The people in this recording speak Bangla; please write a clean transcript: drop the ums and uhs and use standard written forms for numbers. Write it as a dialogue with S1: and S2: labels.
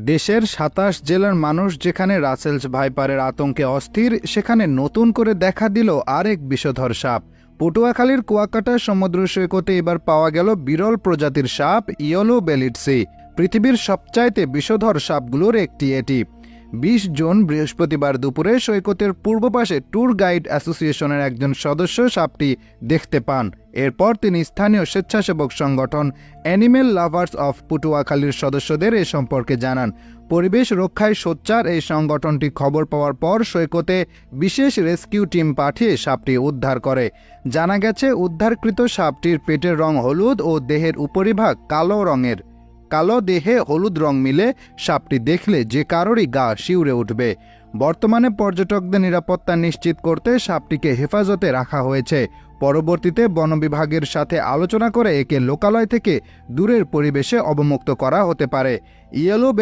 S1: দেশের ২৭ জেলার মানুষ যেখানে রাসেলস ভাইপারের আতঙ্কে অস্থির, সেখানে নতুন করে দেখা দিল আরেক বিষধর সাপ। পটুয়াখালীর কুয়াকাটা সমুদ্র সৈকতে এবার পাওয়া গেল বিরল প্রজাতির সাপ ইয়েলো বেলিড সি। পৃথিবীর সবচাইতে বিষধর সাপগুলোর একটি এটি। ২০ জুন বৃহস্পতিবার দুপুরে সৈকতের পূর্ব পাশে ট্যুর গাইড অ্যাসোসিয়েশনের একজন সদস্য সাপটি দেখতে পান। এরপর তিনি স্থানীয় স্বেচ্ছাসেবক সংগঠন অ্যানিমেল লাভার্স অফ পটুয়াখালীর সদস্যদের এ সম্পর্কে জানান। পরিবেশ রক্ষায় সোচ্চার এই সংগঠনটি খবর পাওয়ার পর সৈকতে বিশেষ রেস্কিউ টিম পাঠিয়ে সাপটি উদ্ধার করে। জানা গেছে, উদ্ধারকৃত সাপটির পেটের রং হলুদ ও দেহের উপরিভাগ কালো রঙের। কালো দেহে হলুদ রং মিলে সাপটি দেখলে যে কারোরই গা শিউরে উঠবে। বর্তমানে পর্যটকদের নিরাপত্তা নিশ্চিত করতে সাপটিকে হেফাজতে রাখা হয়েছে। পরবর্তীতে বন বিভাগের সাথে আলোচনা করে একে লোকালয় থেকে দূরের পরিবেশে অবমুক্ত করা হতে পারে। ইয়েলো